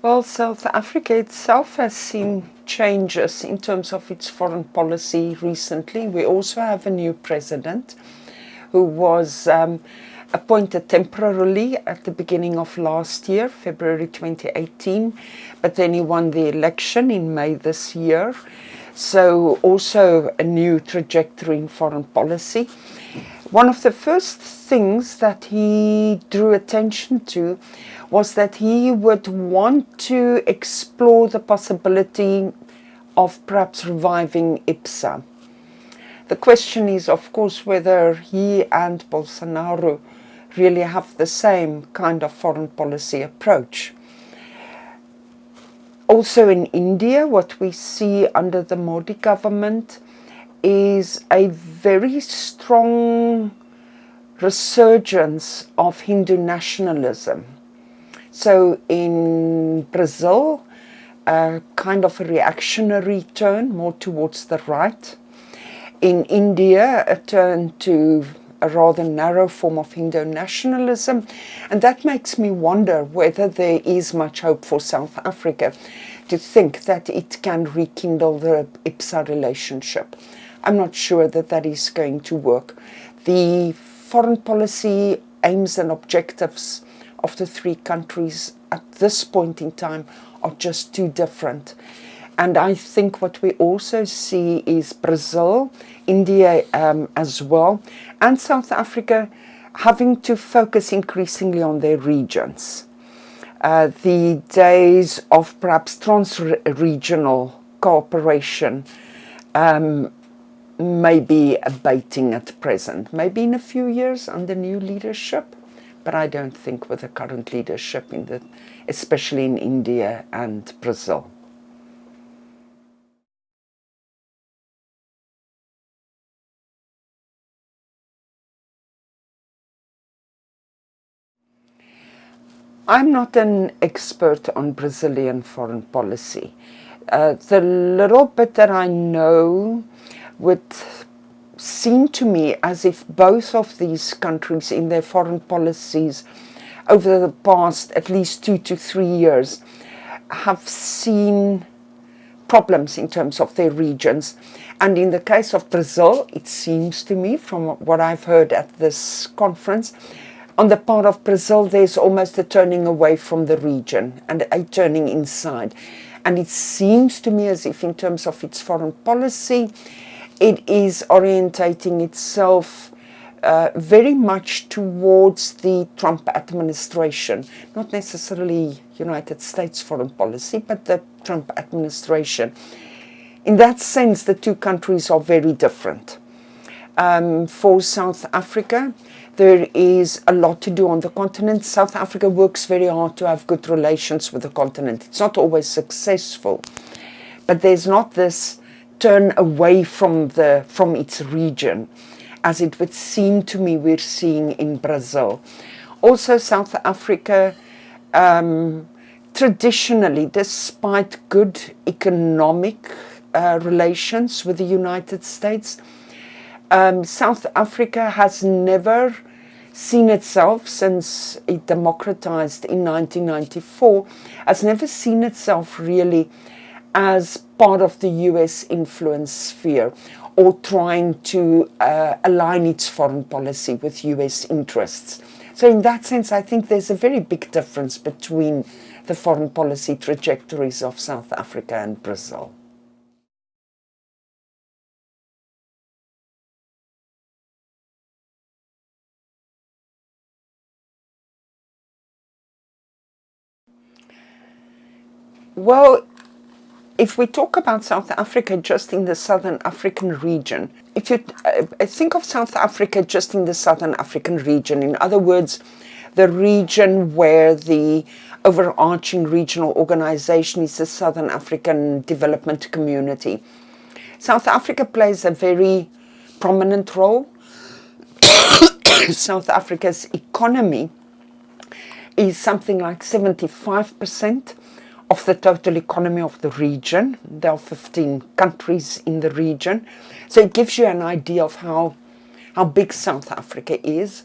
Well, South Africa itself has seen changes in terms of its foreign policy recently. We also have a new president who was appointed temporarily at the beginning of last year, February 2018, but then he won the election in May this year. So also a new trajectory in foreign policy. One of the first things that he drew attention to was that he would want to explore the possibility of perhaps reviving IPSA. The question is, of course, whether he and Bolsonaro really have the same kind of foreign policy approach. Also in India, what we see under the Modi government is a very strong resurgence of Hindu nationalism. So in Brazil, a kind of a reactionary turn, more towards the right. In India, a turn to a rather narrow form of Hindu nationalism. And that makes me wonder whether there is much hope for South Africa to think that it can rekindle the IPSA relationship. I'm not sure that that is going to work. The foreign policy aims and objectives of the three countries at this point in time are just too different. And I think what we also see is Brazil, India as well, and South Africa having to focus increasingly on their regions. The days of perhaps trans-regional cooperation may be abating at present. Maybe in a few years under new leadership, but I don't think with the current leadership, especially in India and Brazil. I'm not an expert on Brazilian foreign policy. The little bit that I know would seem to me as if both of these countries in their foreign policies over the past at least 2 to 3 years have seen problems in terms of their regions. And in the case of Brazil, it seems to me, from what I've heard at this conference, on the part of Brazil, there's almost a turning away from the region and a turning inside. And it seems to me as if in terms of its foreign policy, it is orientating itself very much towards the Trump administration, not necessarily United States foreign policy, but the Trump administration. In that sense, the two countries are very different. For South Africa, there is a lot to do on the continent. South Africa works very hard to have good relations with the continent. It's not always successful, but there's not this turn away from its region, as it would seem to me we're seeing in Brazil. Also, South Africa, traditionally, despite good economic relations with the United States, South Africa has never seen itself, since it democratized in 1994, has never seen itself really as part of the US influence sphere or trying to align its foreign policy with US interests. So in that sense, I think there's a very big difference between the foreign policy trajectories of South Africa and Brazil. Well, if we talk about South Africa just in the Southern African region, if you think of South Africa just in the Southern African region, in other words, the region where the overarching regional organization is the Southern African Development Community, South Africa plays a very prominent role. South Africa's economy is something like 75% of the total economy of the region. There are 15 countries in the region. So it gives you an idea of how big South Africa is.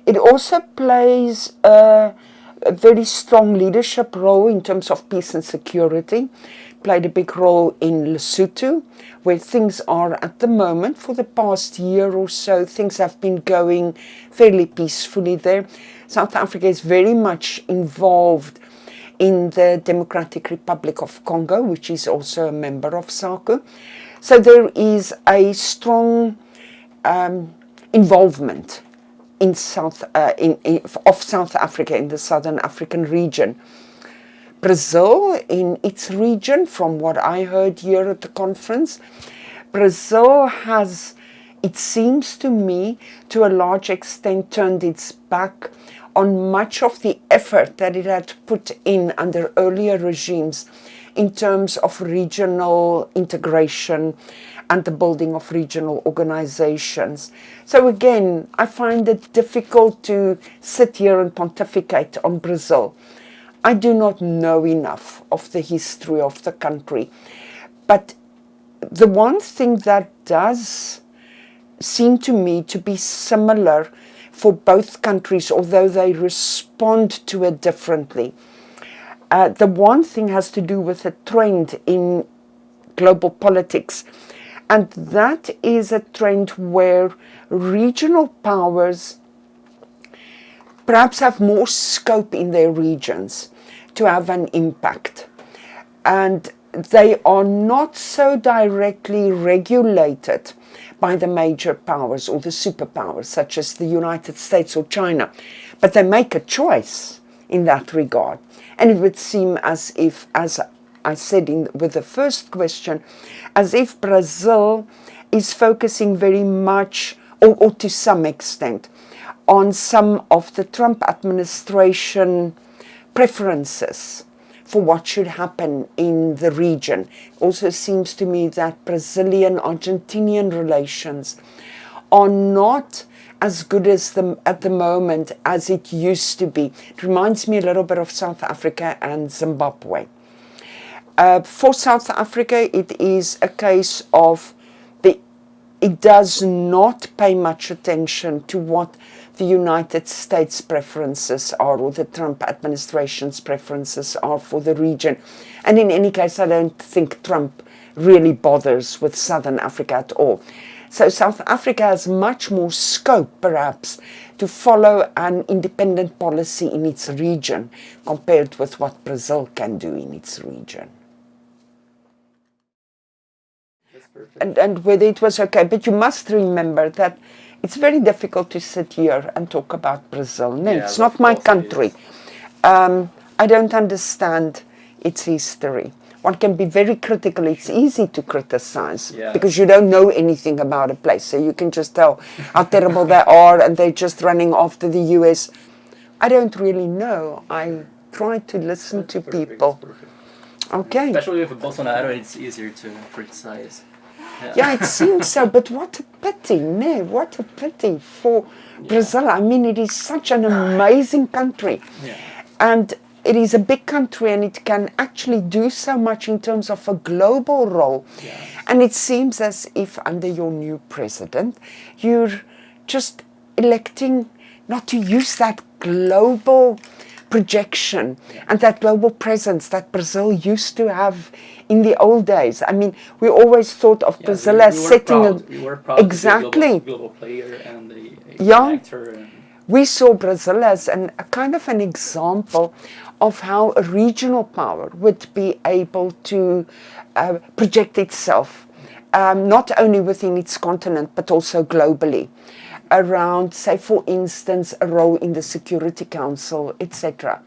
It also plays a a very strong leadership role in terms of peace and security, played a big role in Lesotho, where things are at the moment, for the past year or so, things have been going fairly peacefully there. South Africa is very much involved in the Democratic Republic of Congo, which is also a member of SACU. So there is a strong involvement in of South Africa in the Southern African region. Brazil in its region, from what I heard here at the conference, Brazil has, it seems to me, to a large extent turned its back on much of the effort that it had put in under earlier regimes in terms of regional integration and the building of regional organizations. So again, I find it difficult to sit here and pontificate on Brazil. I do not know enough of the history of the country. But the one thing that does seem to me to be similar for both countries, although they respond to it differently, the one thing has to do with a trend in global politics. And that is a trend where regional powers perhaps have more scope in their regions to have an impact. And they are not so directly regulated by the major powers or the superpowers, such as the United States or China. But they make a choice in that regard. And it would seem as if, as I said with the first question, as if Brazil is focusing very much, or to some extent, on some of the Trump administration preferences for what should happen in the region. Also seems to me that Brazilian-Argentinian relations are not as good as them at the moment as it used to be. It reminds me a little bit of South Africa and Zimbabwe. For South Africa, it is a case of it does not pay much attention to what the United States preferences are, or the Trump administration's preferences are for the region. And in any case, I don't think Trump really bothers with Southern Africa at all. So South Africa has much more scope, perhaps, to follow an independent policy in its region compared with what Brazil can do in its region. And whether it was okay, but you must remember that it's very difficult to sit here and talk about Brazil. No, yeah, it's not my country. I don't understand its history. One can be very critical. It's easy to criticize because you don't know anything about a place. So you can just tell how terrible they are and they're just running after the US. I don't really know. I try to listen to people. Okay. Especially with Bolsonaro, it's easier to criticize. Yeah, it seems so, but what a pity, no, what a pity for Brazil. I mean, it is such an amazing country. Yeah. And it is a big country and it can actually do so much in terms of a global role. Yeah. And it seems as if under your new president, you're just electing not to use that global projection and that global presence that Brazil used to have in the old days. I mean, we always thought of Brazil as setting we were proud exactly to be a global player and an actor. And we saw Brazil as a kind of an example of how a regional power would be able to project itself, not only within its continent, but also globally, around, say, for instance, a role in the Security Council, etc.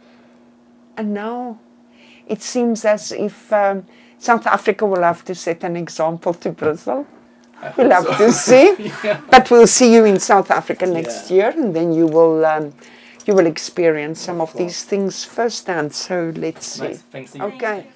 And now it seems as if South Africa will have to set an example to Brazil. We'll have to see. Yeah. But we'll see you in South Africa next year, and then you will experience some of these things firsthand. So let's see. Nice. Thanks to you. Okay.